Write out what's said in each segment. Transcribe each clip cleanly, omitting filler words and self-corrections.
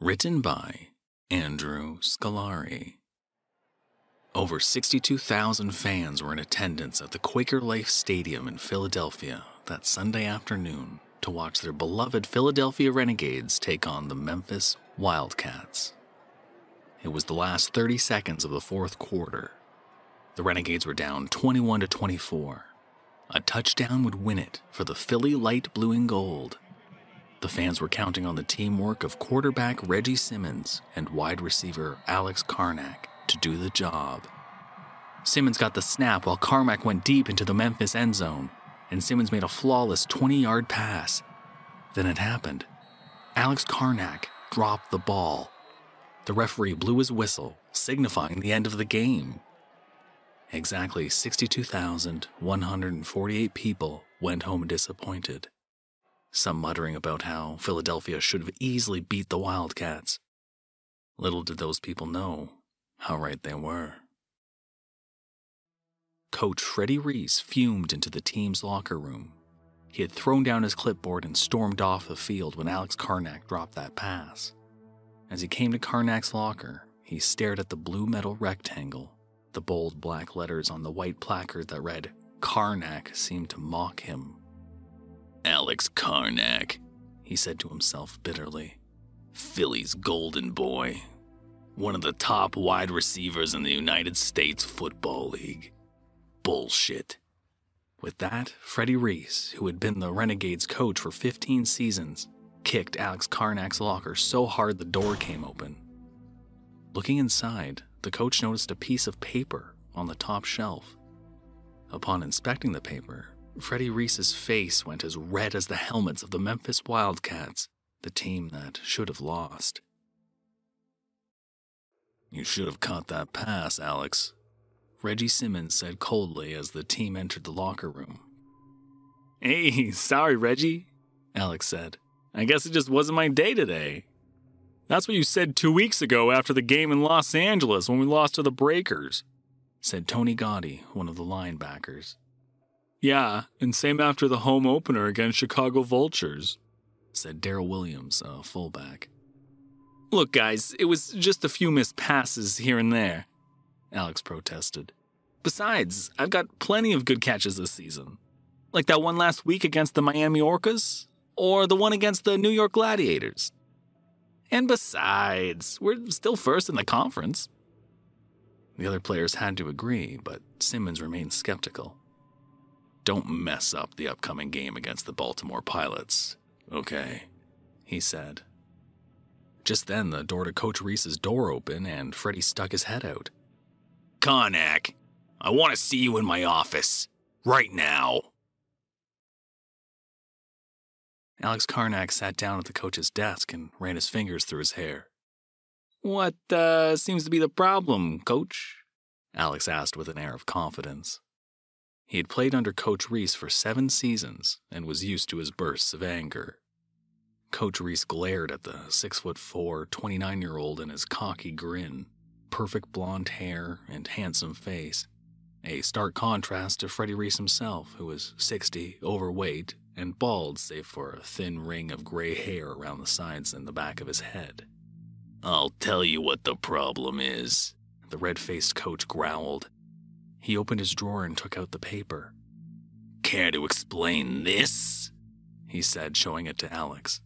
Written by Andrew Scolari. Over 62,000 fans were in attendance at the Quaker Life Stadium in Philadelphia that Sunday afternoon to watch their beloved Philadelphia Renegades take on the Memphis Wildcats. It was the last 30 seconds of the fourth quarter. The Renegades were down 21-24. A touchdown would win it for the Philly Light Blue and Gold. The fans were counting on the teamwork of quarterback Reggie Simmons and wide receiver Alex Karnak to do the job. Simmons got the snap while Carmack went deep into the Memphis end zone, and Simmons made a flawless 20-yard pass. Then it happened. Alex Karnak dropped the ball. The referee blew his whistle, signifying the end of the game. Exactly 62,148 people went home disappointed. Some muttering about how Philadelphia should have easily beat the Wildcats. Little did those people know how right they were. Coach Freddie Reese fumed into the team's locker room. He had thrown down his clipboard and stormed off the field when Alex Karnak dropped that pass. As he came to Karnak's locker, he stared at the blue metal rectangle. The bold black letters on the white placard that read, "Karnak," seemed to mock him. "Alex Karnak," he said to himself bitterly. "Philly's golden boy. One of the top wide receivers in the United States Football League. Bullshit." With that, Freddie Reese, who had been the Renegades coach for 15 seasons, kicked Alex Karnak's locker so hard the door came open. Looking inside, the coach noticed a piece of paper on the top shelf. Upon inspecting the paper, Freddie Reese's face went as red as the helmets of the Memphis Wildcats, the team that should have lost. "You should have caught that pass, Alex," Reggie Simmons said coldly as the team entered the locker room. "Hey, sorry, Reggie," Alex said. "I guess it just wasn't my day today." "That's what you said 2 weeks ago after the game in Los Angeles when we lost to the Breakers," said Tony Gotti, one of the linebackers. "Yeah, and same after the home opener against Chicago Vultures," said Darrell Williams, a fullback. "Look, guys, it was just a few missed passes here and there," Alex protested. "Besides, I've got plenty of good catches this season. Like that one last week against the Miami Orcas, or the one against the New York Gladiators. And besides, we're still first in the conference." The other players had to agree, but Simmons remained skeptical. "Don't mess up the upcoming game against the Baltimore Pilots, okay?" he said. Just then, the door to Coach Reese's door opened and Freddie stuck his head out. "Karnak, I want to see you in my office, right now." Alex Karnak sat down at the coach's desk and ran his fingers through his hair. "What seems to be the problem, Coach?" Alex asked with an air of confidence. He had played under Coach Reese for 7 seasons and was used to his bursts of anger. Coach Reese glared at the 6'4", 29-year-old and his cocky grin, perfect blonde hair, and handsome face. A stark contrast to Freddie Reese himself, who was 60, overweight, and bald save for a thin ring of gray hair around the sides and the back of his head. "I'll tell you what the problem is," the red-faced coach growled. He opened his drawer and took out the paper. "Care to explain this?" he said, showing it to Alex.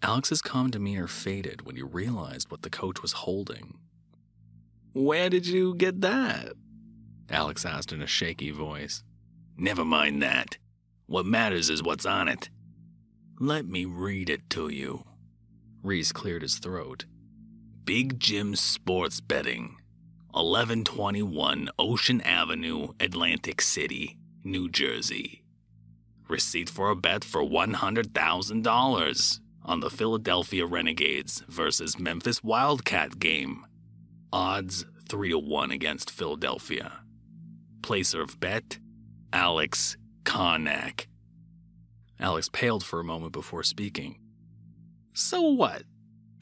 Alex's calm demeanor faded when he realized what the coach was holding. "Where did you get that?" Alex asked in a shaky voice. "Never mind that. What matters is what's on it. Let me read it to you." Reese cleared his throat. "Big Jim Sports Betting, 1121 Ocean Avenue, Atlantic City, New Jersey. Receipt for a bet for $100,000 on the Philadelphia Renegades versus Memphis Wildcat game. Odds 3-1 against Philadelphia. Placer of bet, Alex Karnak." Alex paled for a moment before speaking. "So what?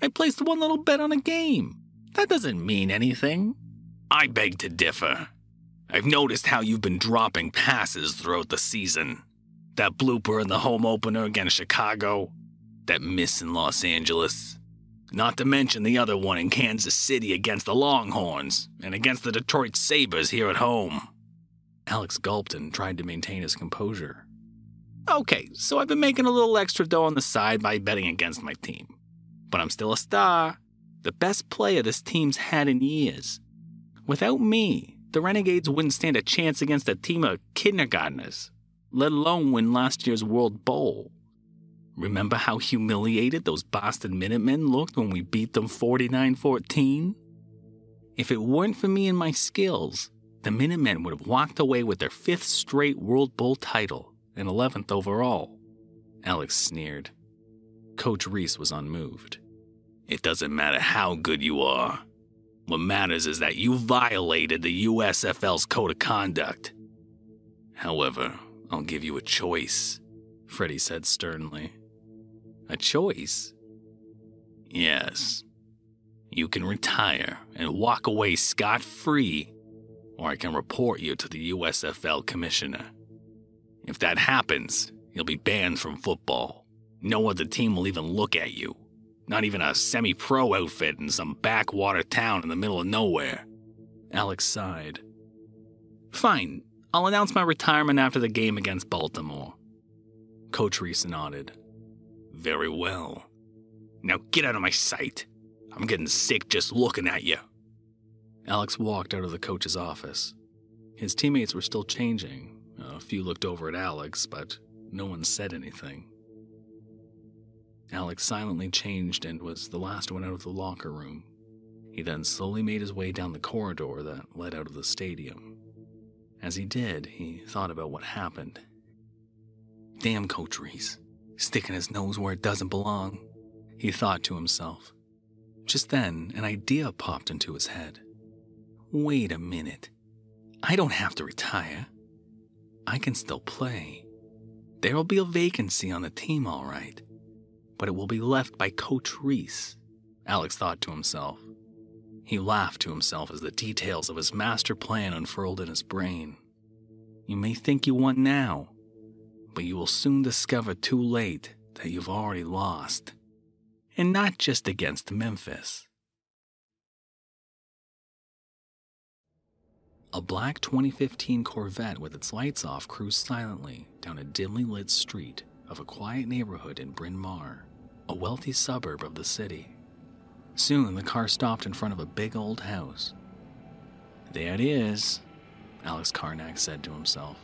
I placed one little bet on a game. That doesn't mean anything." "I beg to differ. I've noticed how you've been dropping passes throughout the season. That blooper in the home opener against Chicago, that miss in Los Angeles. Not to mention the other one in Kansas City against the Longhorns and against the Detroit Sabres here at home. Alex gulped and tried to maintain his composure. Okay, so I've been making a little extra dough on the side by betting against my team. But I'm still a star. The best player this team's had in years. Without me, the Renegades wouldn't stand a chance against a team of kindergartners, let alone win last year's World Bowl. Remember how humiliated those Boston Minutemen looked when we beat them 49-14? If it weren't for me and my skills, the Minutemen would have walked away with their 5th straight World Bowl title and 11th overall. Alex sneered. Coach Reese was unmoved. It doesn't matter how good you are. What matters is that you violated the USFL's code of conduct. However, I'll give you a choice, Freddie said sternly. A choice? Yes. You can retire and walk away scot-free, or I can report you to the USFL commissioner. If that happens, you'll be banned from football. No other team will even look at you. Not even a semi-pro outfit in some backwater town in the middle of nowhere. Alex sighed. Fine, I'll announce my retirement after the game against Baltimore. Coach Reese nodded. Very well. Now get out of my sight. I'm getting sick just looking at you. Alex walked out of the coach's office. His teammates were still changing. A few looked over at Alex, but no one said anything. Alex silently changed and was the last one out of the locker room. He then slowly made his way down the corridor that led out of the stadium. As he did, he thought about what happened. Damn Coach Reese, sticking his nose where it doesn't belong, he thought to himself. Just then, an idea popped into his head. Wait a minute. I don't have to retire. I can still play. There will be a vacancy on the team, all right. But it will be left by Coach Reese, Alex thought to himself. He laughed to himself as the details of his master plan unfurled in his brain. You may think you won now, but you will soon discover too late that you've already lost. And not just against Memphis. A black 2015 Corvette with its lights off cruised silently down a dimly lit street of a quiet neighborhood in Bryn Mawr, a wealthy suburb of the city. Soon the car stopped in front of a big old house. There it is, Alex Karnak said to himself.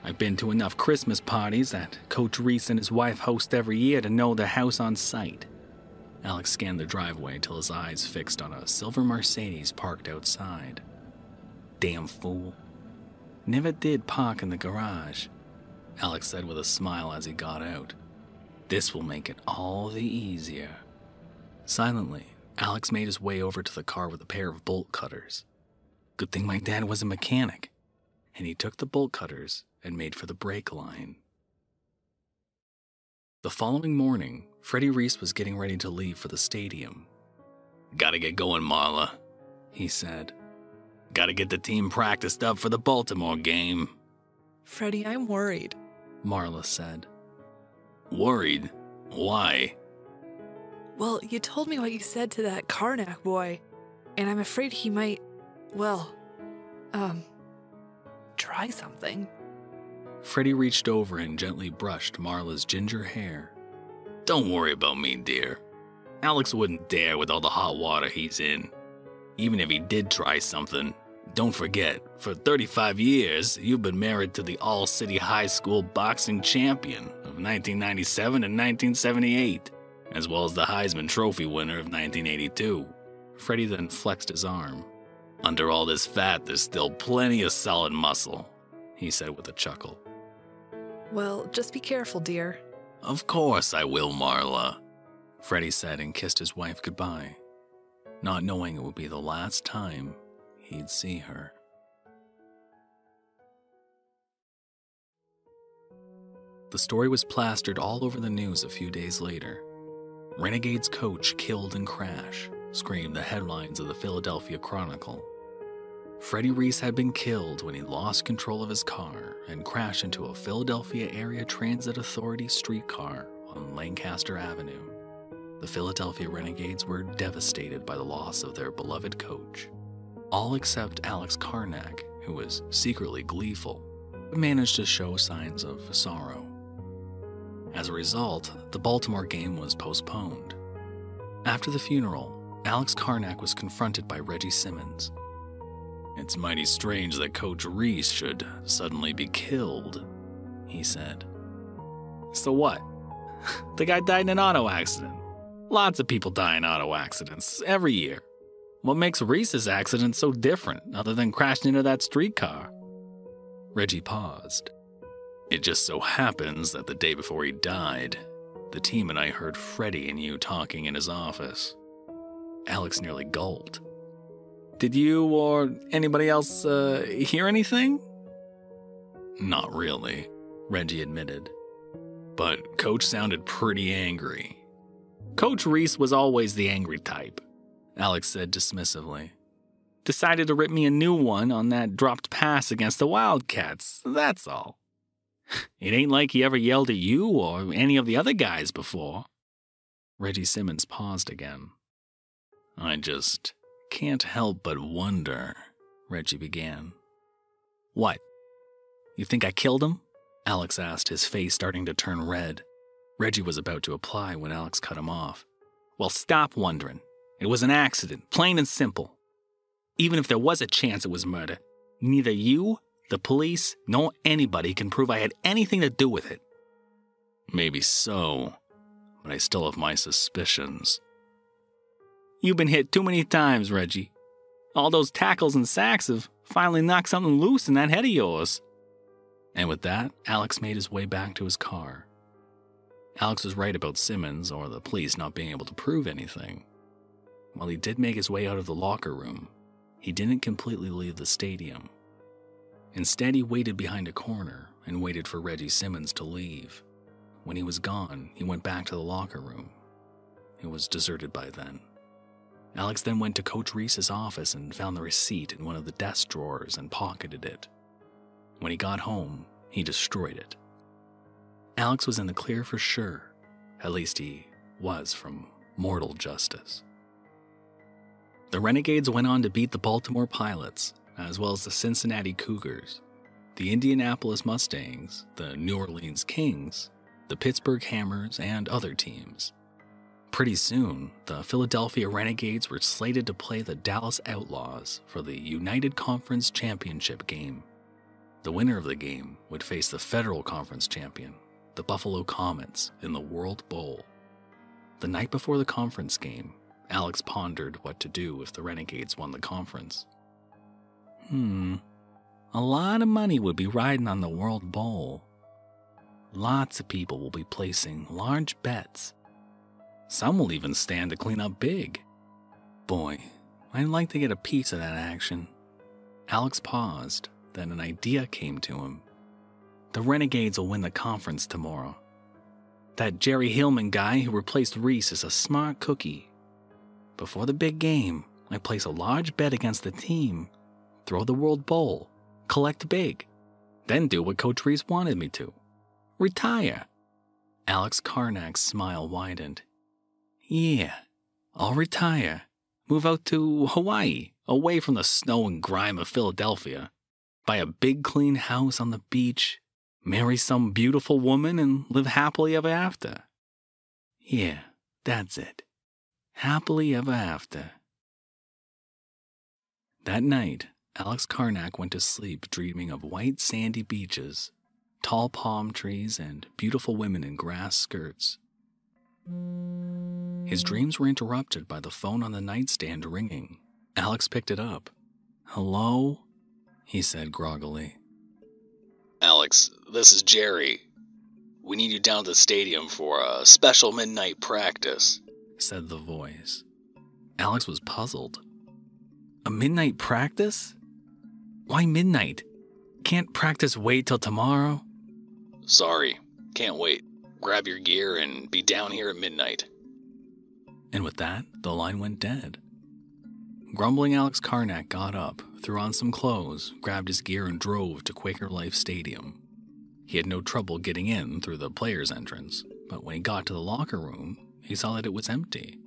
I've been to enough Christmas parties that Coach Reese and his wife host every year to know their house on sight. Alex scanned the driveway till his eyes fixed on a silver Mercedes parked outside. Damn fool. Never did park in the garage, Alex said with a smile as he got out. This will make it all the easier. Silently, Alex made his way over to the car with a pair of bolt cutters. Good thing my dad was a mechanic. And he took the bolt cutters and made for the brake line. The following morning, Freddie Reese was getting ready to leave for the stadium. Gotta get going, Marla, he said. Gotta get the team practiced up for the Baltimore game. Freddie, I'm worried, Marla said. Worried? Why? Well, you told me what you said to that Karnak boy, and I'm afraid he might, try something. Freddie reached over and gently brushed Marla's ginger hair. Don't worry about me, dear. Alex wouldn't dare with all the hot water he's in. Even if he did try something, don't forget, for 35 years, you've been married to the All-City High School boxing champion of 1997 and 1978, as well as the Heisman Trophy winner of 1982. Freddie then flexed his arm. Under all this fat, there's still plenty of solid muscle, he said with a chuckle. Well, just be careful, dear. Of course I will, Marla, Freddie said and kissed his wife goodbye, not knowing it would be the last time he'd see her. The story was plastered all over the news a few days later. Renegades coach killed in crash, screamed the headlines of the Philadelphia Chronicle. Freddie Reese had been killed when he lost control of his car and crashed into a Philadelphia Area Transit Authority streetcar on Lancaster Avenue. The Philadelphia Renegades were devastated by the loss of their beloved coach, all except Alex Karnak, who was secretly gleeful, but managed to show signs of sorrow. As a result, the Baltimore game was postponed. After the funeral, Alex Karnak was confronted by Reggie Simmons. "It's mighty strange that Coach Reese should suddenly be killed," he said. "So what? The guy died in an auto accident. Lots of people die in auto accidents every year. What makes Reese's accident so different, other than crashing into that streetcar?" Reggie paused. "It just so happens that the day before he died, the team and I heard Freddie and you talking in his office." Alex nearly gulped. "Did you or anybody else hear anything?" "Not really," Reggie admitted. "But Coach sounded pretty angry." "Coach Reese was always the angry type," Alex said dismissively. "Decided to rip me a new one on that dropped pass against the Wildcats, that's all. It ain't like he ever yelled at you or any of the other guys before." Reggie Simmons paused again. "I just can't help but wonder," Reggie began. "What? You think I killed him?" Alex asked, his face starting to turn red. Reggie was about to reply when Alex cut him off. "Well, stop wondering. It was an accident, plain and simple. Even if there was a chance it was murder, neither you, the police, nor anybody can prove I had anything to do with it." "Maybe so, but I still have my suspicions." "You've been hit too many times, Reggie. All those tackles and sacks have finally knocked something loose in that head of yours." And with that, Alex made his way back to his car. Alex was right about Simmons or the police not being able to prove anything. While he did make his way out of the locker room, he didn't completely leave the stadium. Instead, he waited behind a corner and waited for Reggie Simmons to leave. When he was gone, he went back to the locker room. It was deserted by then. Alex then went to Coach Reese's office and found the receipt in one of the desk drawers and pocketed it. When he got home, he destroyed it. Alex was in the clear for sure. At least he was from mortal justice. The Renegades went on to beat the Baltimore Pilots, as well as the Cincinnati Cougars, the Indianapolis Mustangs, the New Orleans Kings, the Pittsburgh Hammers, and other teams. Pretty soon, the Philadelphia Renegades were slated to play the Dallas Outlaws for the United Conference Championship game. The winner of the game would face the Federal Conference champion, the Buffalo Comets, in the World Bowl. The night before the conference game, Alex pondered what to do if the Renegades won the conference. A lot of money would be riding on the World Bowl. Lots of people will be placing large bets. Some will even stand to clean up big. Boy, I'd like to get a piece of that action. Alex paused, then an idea came to him. The Renegades will win the conference tomorrow. That Jerry Hillman guy who replaced Reese is a smart cookie. Before the big game, I place a large bet against the team, throw the World Bowl, collect big, then do what Coach Reese wanted me to. Retire. Alex Karnak's smile widened. Yeah, I'll retire. Move out to Hawaii, away from the snow and grime of Philadelphia. Buy a big clean house on the beach, marry some beautiful woman, and live happily ever after. Yeah, that's it. Happily ever after. That night, Alex Karnak went to sleep dreaming of white sandy beaches, tall palm trees, and beautiful women in grass skirts. His dreams were interrupted by the phone on the nightstand ringing. Alex picked it up. "Hello?" he said groggily. "Alex, this is Jerry. We need you down at the stadium for a special midnight practice," said the voice. Alex was puzzled. A midnight practice? Why midnight? Can't practice wait till tomorrow? "Sorry, can't wait. Grab your gear and be down here at midnight." And with that, the line went dead. Grumbling Alex Karnak got up, threw on some clothes, grabbed his gear, and drove to Quaker Life Stadium. He had no trouble getting in through the players' entrance, but when he got to the locker room, he saw that it was empty.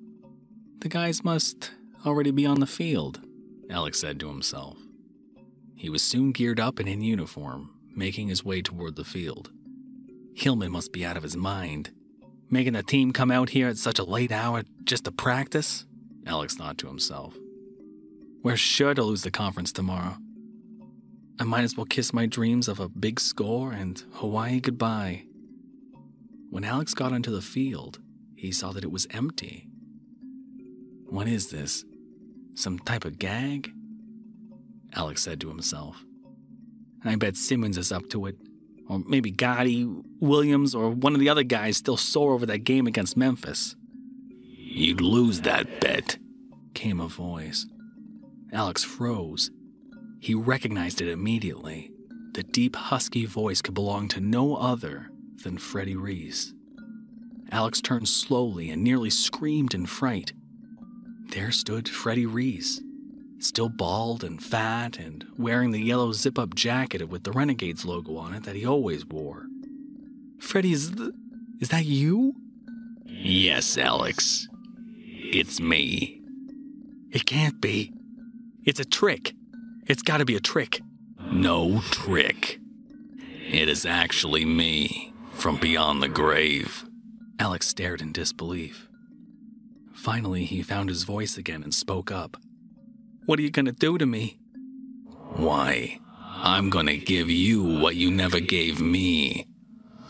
The guys must already be on the field, Alex said to himself. He was soon geared up and in uniform, making his way toward the field. Hillman must be out of his mind. Making the team come out here at such a late hour just to practice? Alex thought to himself. We're sure to lose the conference tomorrow. I might as well kiss my dreams of a big score and Hawaii goodbye. When Alex got onto the field, he saw that it was empty. What is this? Some type of gag? Alex said to himself. I bet Simmons is up to it. Or maybe Gotti, Williams, or one of the other guys still sore over that game against Memphis. You'd lose that bet, came a voice. Alex froze. He recognized it immediately. The deep, husky voice could belong to no other than Freddie Reese. Alex turned slowly and nearly screamed in fright. There stood Freddie Reese, still bald and fat and wearing the yellow zip-up jacket with the Renegades logo on it that he always wore. Freddie, is that you? Yes, Alex. It's me. It can't be. It's a trick. It's got to be a trick. No trick. It is actually me, from beyond the grave. Alex stared in disbelief. Finally, he found his voice again and spoke up. What are you going to do to me? Why, I'm going to give you what you never gave me.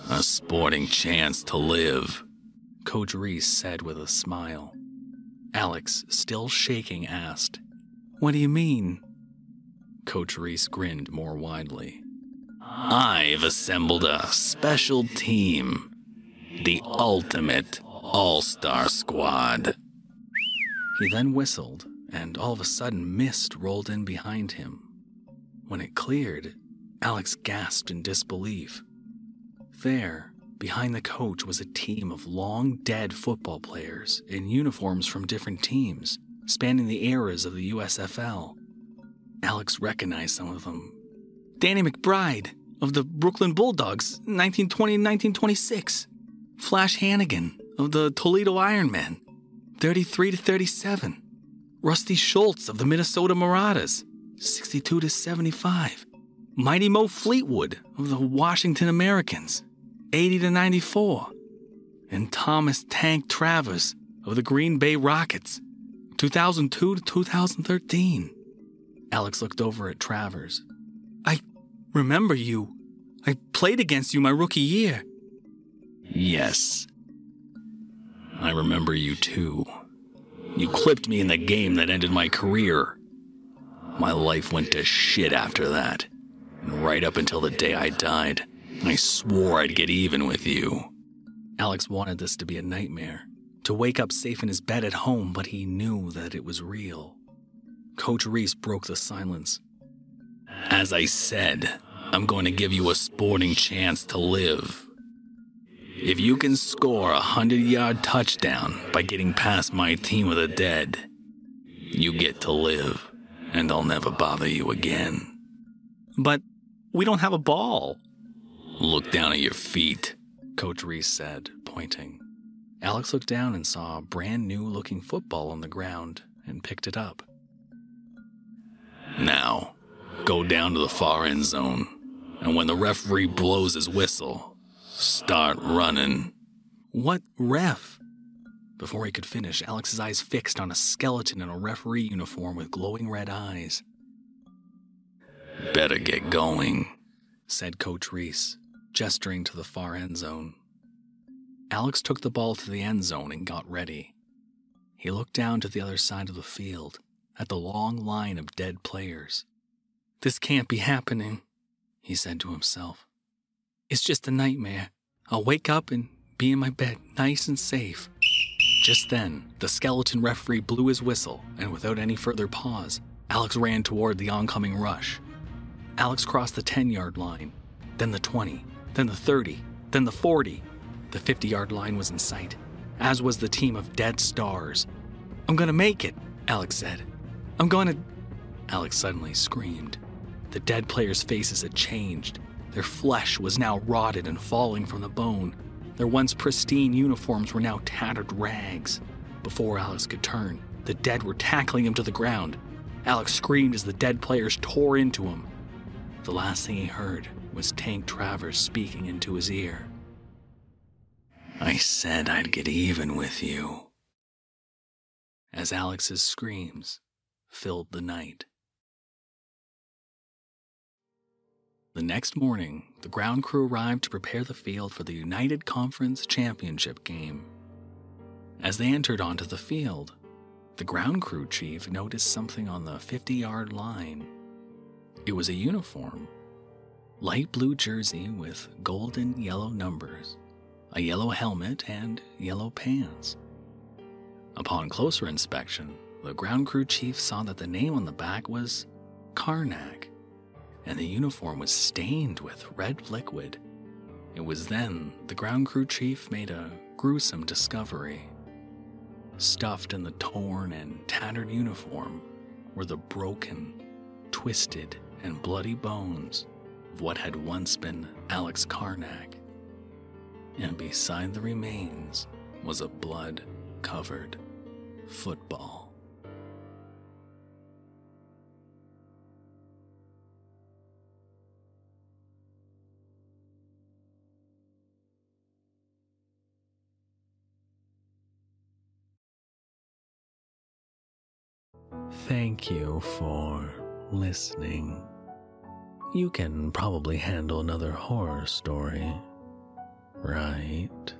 A sporting chance to live, Coach Reese said with a smile. Alex, still shaking, asked, What do you mean? Coach Reese grinned more widely. I've assembled a special team. The ultimate all-star squad. He then whistled, and all of a sudden mist rolled in behind him. When it cleared, Alex gasped in disbelief. There, behind the coach, was a team of long-dead football players in uniforms from different teams, spanning the eras of the USFL. Alex recognized some of them. Danny McBride, of the Brooklyn Bulldogs, 1920 and 1926. Flash Hannigan, of the Toledo Ironmen, 33-37. Rusty Schultz, of the Minnesota Marauders, 62-75. Mighty Mo Fleetwood, of the Washington Americans, 80-94. And Thomas Tank Travers, of the Green Bay Rockets, 2002-2013. Alex looked over at Travers. I remember you. I played against you my rookie year. Yes. I remember you too. You clipped me in the game that ended my career. My life went to shit after that. And right up until the day I died, I swore I'd get even with you. Alex wanted this to be a nightmare, to wake up safe in his bed at home, but he knew that it was real. Coach Reese broke the silence. As I said, I'm going to give you a sporting chance to live. If you can score a 100-yard touchdown by getting past my team of the dead, you get to live, and I'll never bother you again. But we don't have a ball. Look down at your feet, Coach Reese said, pointing. Alex looked down and saw a brand new looking football on the ground and picked it up. Now, go down to the far end zone, and when the referee blows his whistle, start running. What ref? Before he could finish, Alex's eyes fixed on a skeleton in a referee uniform with glowing red eyes. Better get going, said Coach Reese, gesturing to the far end zone. Alex took the ball to the end zone and got ready. He looked down to the other side of the field, at the long line of dead players. This can't be happening, he said to himself. It's just a nightmare. I'll wake up and be in my bed, nice and safe. Just then, the skeleton referee blew his whistle, and without any further pause, Alex ran toward the oncoming rush. Alex crossed the 10-yard line, then the 20, then the 30, then the 40. The 50-yard line was in sight, as was the team of dead stars. I'm gonna make it, Alex said. Alex suddenly screamed. The dead players' faces had changed. Their flesh was now rotted and falling from the bone. Their once pristine uniforms were now tattered rags. Before Alex could turn, the dead were tackling him to the ground. Alex screamed as the dead players tore into him. The last thing he heard was Tank Travers speaking into his ear. "I said I'd get even with you," as Alex's screams filled the night. The next morning, the ground crew arrived to prepare the field for the United Conference Championship game. As they entered onto the field, the ground crew chief noticed something on the 50-yard line. It was a uniform, light blue jersey with golden yellow numbers, a yellow helmet, and yellow pants. Upon closer inspection, the ground crew chief saw that the name on the back was Karnak, and the uniform was stained with red liquid. It was then the ground crew chief made a gruesome discovery. Stuffed in the torn and tattered uniform were the broken, twisted, and bloody bones of what had once been Alex Karnak. And beside the remains was a blood-covered football. Thank you for listening. You can probably handle another horror story, right?